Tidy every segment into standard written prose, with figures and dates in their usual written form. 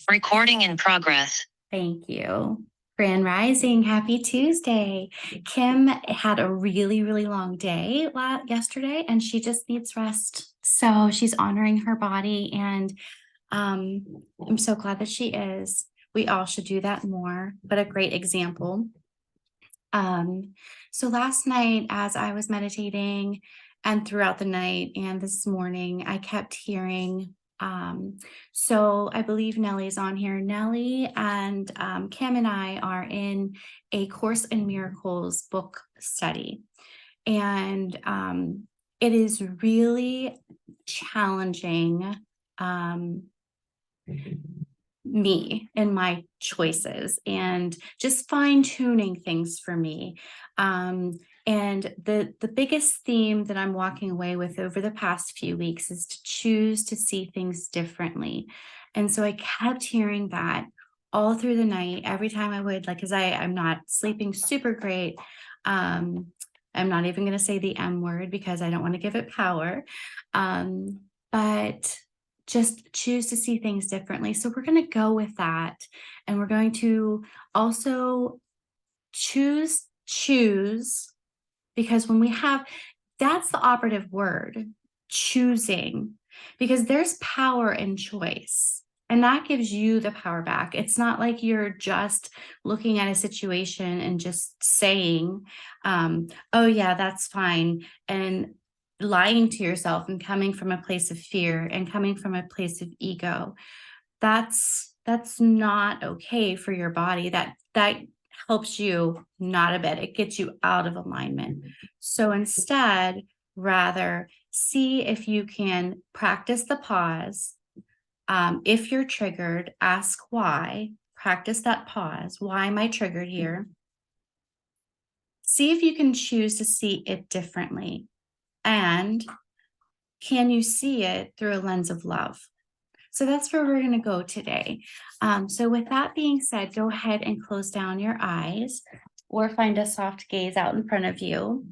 Recording in progress. Thank you. Grand Rising, happy Tuesday. Kim had a really, really long day yesterday, and she just needs rest. So she's honoring her body, and I'm so glad that she is. We all should do that more, but a great example. So last night, as I was meditating and throughout the night and this morning, I kept hearing. So I believe Nellie's on here. Nellie and Kim and I are in a Course in Miracles book study. And it is really challenging me and my choices and just fine-tuning things for me. And the biggest theme that I'm walking away with over the past few weeks is to choose to see things differently. And so I kept hearing that all through the night, every time I would, like, because I'm not sleeping super great. I'm not even going to say the M word because I don't want to give it power. But just choose to see things differently. So we're going to go with that. And we're going to also choose, because when we have, that's the operative word, choosing, because there's power in choice. And that gives you the power back. It's not like you're just looking at a situation and just saying, oh yeah, that's fine. And lying to yourself and coming from a place of fear and coming from a place of ego. That's not okay for your body. That helps you not a bit. It gets you out of alignment. So instead, rather see if you can practice the pause. If you're triggered, ask why. Practice that pause. Why am I triggered here? See if you can choose to see it differently. And can you see it through a lens of love? So that's where we're going to go today. So with that being said, go ahead and close down your eyes or find a soft gaze out in front of you.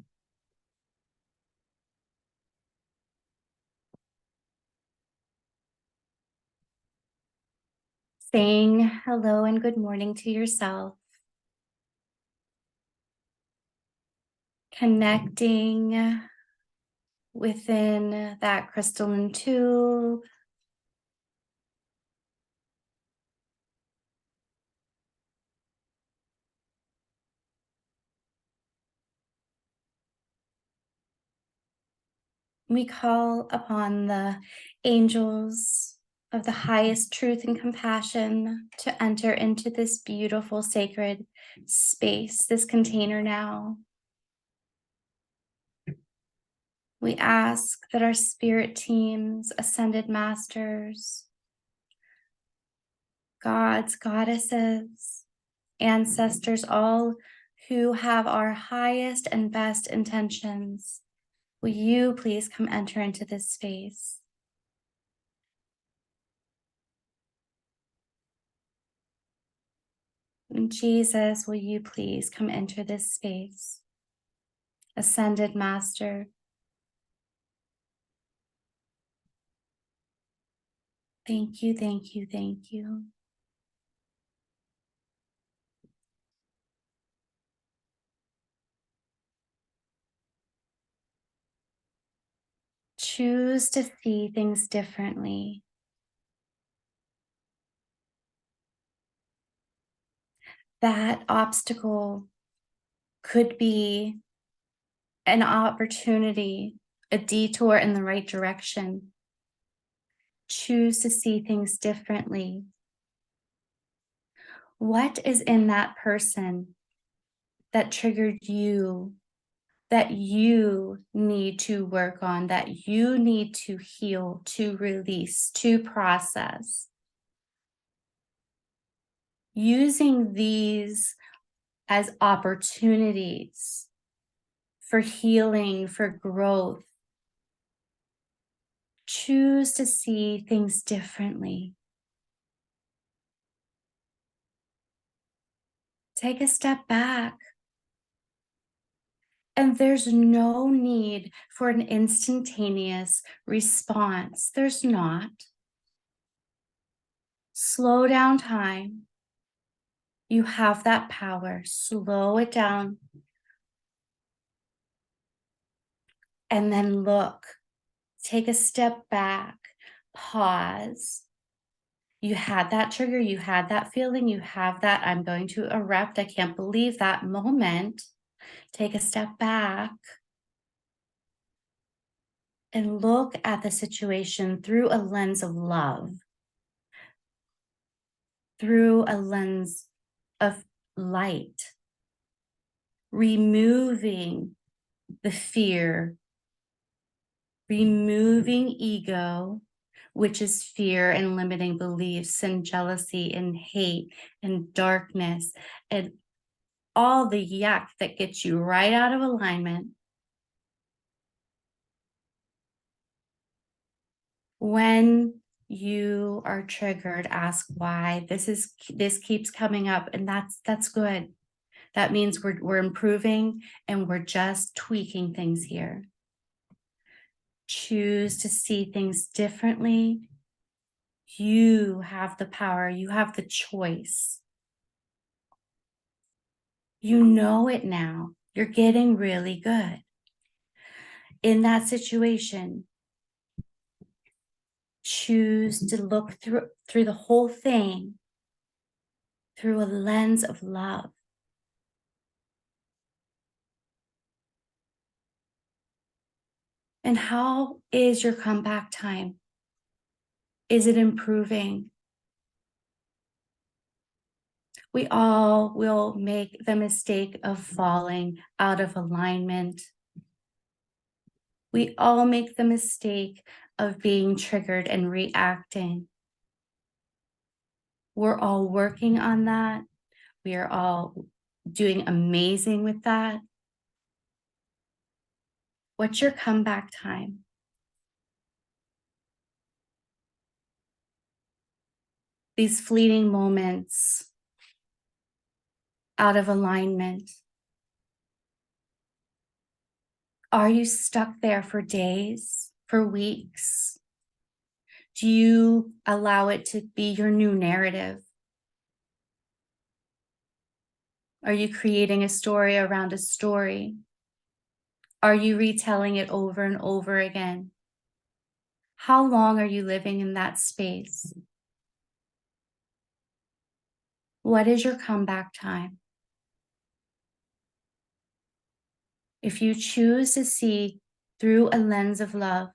Saying hello and good morning to yourself. Connecting within that crystalline tube. We call upon the angels of the highest truth and compassion to enter into this beautiful sacred space, this container now. We ask that our spirit teams, ascended masters, gods, goddesses, ancestors, all who have our highest and best intentions, will you please come enter into this space? And Jesus, will you please come enter this space? Ascended Master, thank you, thank you, thank you. Choose to see things differently. That obstacle could be an opportunity, a detour in the right direction. Choose to see things differently. What is in that person that triggered you, that you need to work on, that you need to heal, to release, to process? Using these as opportunities for healing, for growth. Choose to see things differently. Take a step back. And there's no need for an instantaneous response. There's not. slow down time. You have that power. Slow it down. And then look, take a step back, pause. You had that trigger, you had that feeling, you have that, I'm going to erupt. I can't believe that moment. Take a step back and look at the situation through a lens of love, through a lens of light, removing the fear, removing ego, which is fear and limiting beliefs and jealousy and hate and darkness and all the yuck that gets you right out of alignment. When you are triggered, ask why. This keeps coming up, and that's good. That means we're improving and we're just tweaking things here. Choose to see things differently. You have the power, you have the choice. You know it now. You're getting really good. In that situation, choose to look through the whole thing through a lens of love. And how is your comeback time? Is it improving? We all will make the mistake of falling out of alignment. We all make the mistake of being triggered and reacting. We're all working on that. We are all doing amazing with that. What's your comeback time? These fleeting moments out of alignment. Are you stuck there for days, for weeks? Do you allow it to be your new narrative? Are you creating a story around a story? Are you retelling it over and over again? How long are you living in that space? What is your comeback time? If you choose to see through a lens of love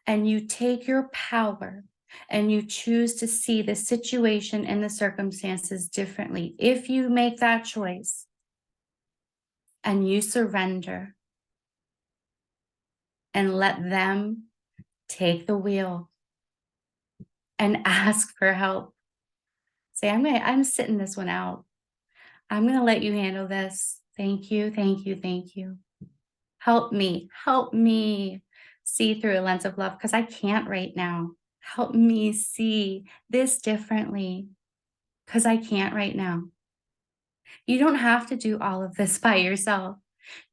and you take your power and you choose to see the situation and the circumstances differently, if you make that choice and you surrender and let them take the wheel and ask for help, say, I'm sitting this one out. I'm going to let you handle this. Thank you, thank you, thank you. Help me see through a lens of love because I can't right now. Help me see this differently because I can't right now. You don't have to do all of this by yourself.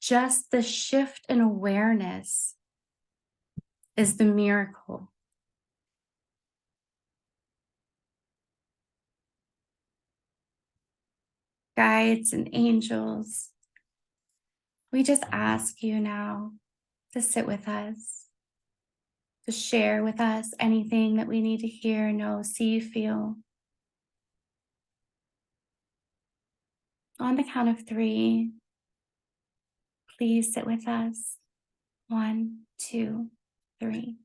Just the shift in awareness is the miracle. Guides and angels, we just ask you now to sit with us, to share with us anything that we need to hear, know, see, feel. On the count of 3, please sit with us. 1, 2, 3.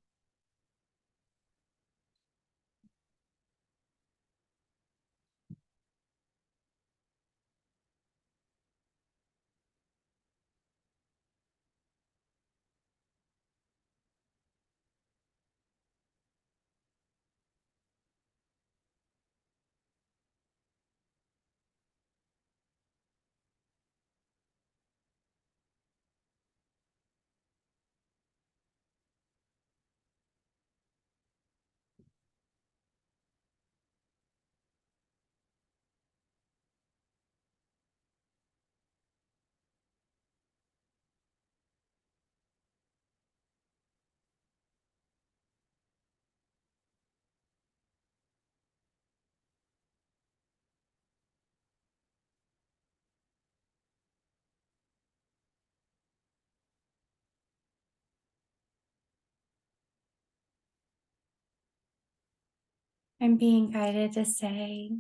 I'm being guided to say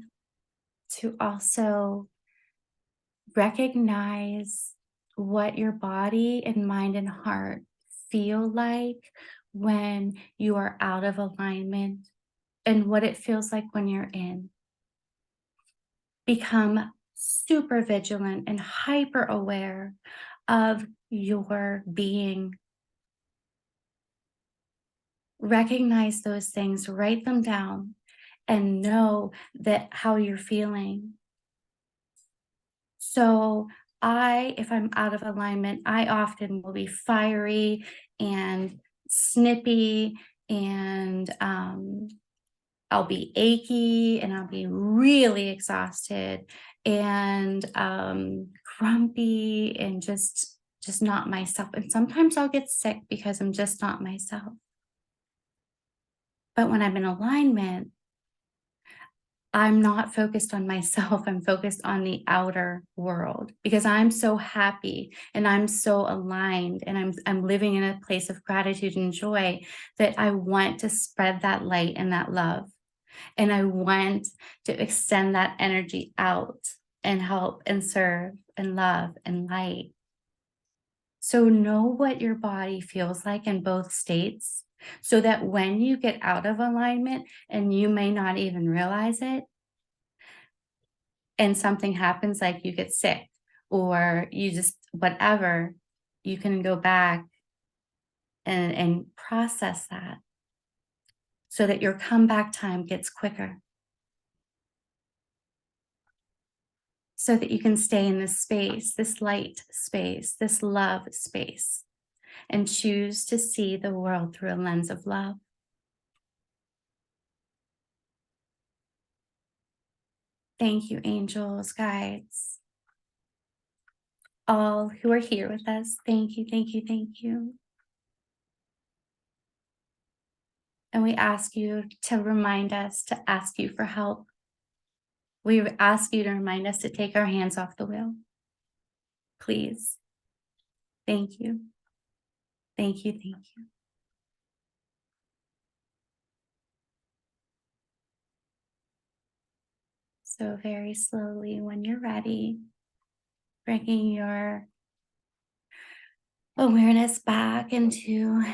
to also recognize what your body and mind and heart feel like when you are out of alignment and what it feels like when you're in. Become super vigilant and hyper aware of your being. Recognize those things, write them down, and know that how you're feeling. So if I'm out of alignment, I often will be fiery and snippy, and I'll be achy, and I'll be really exhausted and grumpy and just not myself. And sometimes I'll get sick because I'm just not myself. But when I'm in alignment, I'm not focused on myself. I'm focused on the outer world because I'm so happy and I'm so aligned and I'm living in a place of gratitude and joy that I want to spread that light and that love. And I want to extend that energy out and help and serve and love and light. So know what your body feels like in both states so that when you get out of alignment and you may not even realize it, and something happens, like you get sick or you just whatever, you can go back and process that so that your comeback time gets quicker, so that you can stay in this space, this light space, this love space, and choose to see the world through a lens of love. Thank you, angels, guides, all who are here with us. Thank you, thank you, thank you. And we ask you to remind us to ask you for help. We ask you to remind us to take our hands off the wheel. Please. Thank you. Thank you. Thank you. So very slowly, when you're ready, bringing your awareness back into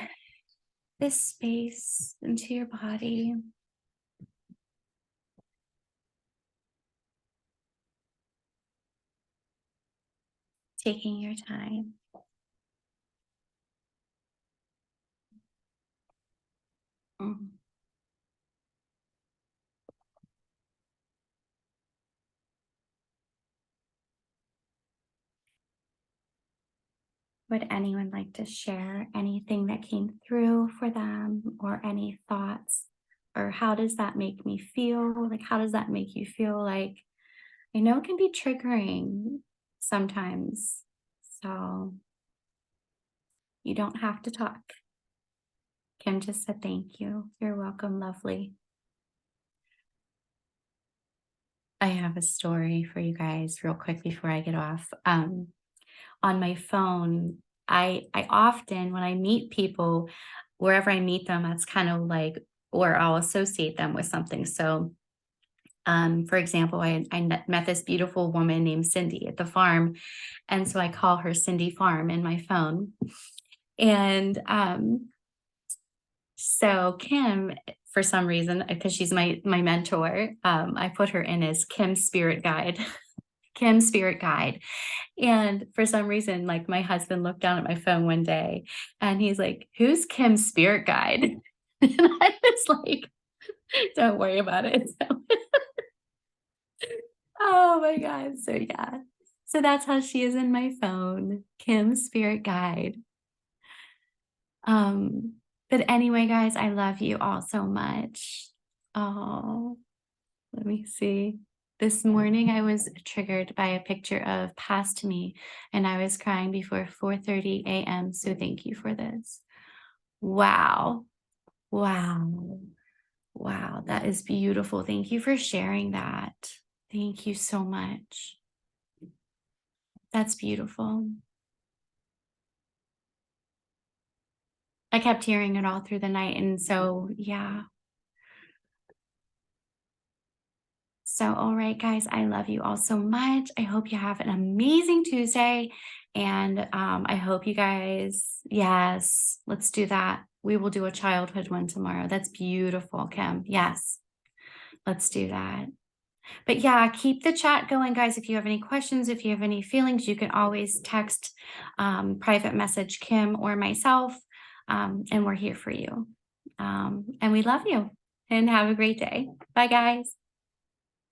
this space, into your body. Taking your time. Mhm. Would anyone like to share anything that came through for them or any thoughts? Or how does that make me feel? Like, how does that make you feel? Like, I know it can be triggering sometimes. So you don't have to talk. Kim just said thank you. You're welcome, lovely. I have a story for you guys real quick before I get off. On my phone, I often, when I meet people, wherever I meet them, that's kind of like, or I'll associate them with something. So for example, I met this beautiful woman named Cindy at the farm. And so I call her Cindy Farm in my phone. And so Kim, for some reason, because she's my mentor, I put her in as Kim's spirit guide. Kim's spirit guide. And for some reason, like my husband looked down at my phone one day and he's like, "Who's Kim's spirit guide?" And I was like, "Don't worry about it." So, oh my God. So yeah. So that's how she is in my phone, Kim's spirit guide. Um, but anyway, guys, I love you all so much. Oh, let me see. This morning I was triggered by a picture of past me and I was crying before 4:30 a.m. So thank you for this. Wow. Wow. Wow. That is beautiful. Thank you for sharing that. Thank you so much. That's beautiful. I kept hearing it all through the night. And so, yeah. So, all right, guys, I love you all so much. I hope you have an amazing Tuesday. And I hope you guys, yes, let's do that. We will do a childhood one tomorrow. That's beautiful, Kim. Yes, let's do that. But yeah, keep the chat going, guys. If you have any questions, if you have any feelings, you can always text, private message Kim or myself, and we're here for you. And we love you and have a great day. Bye, guys.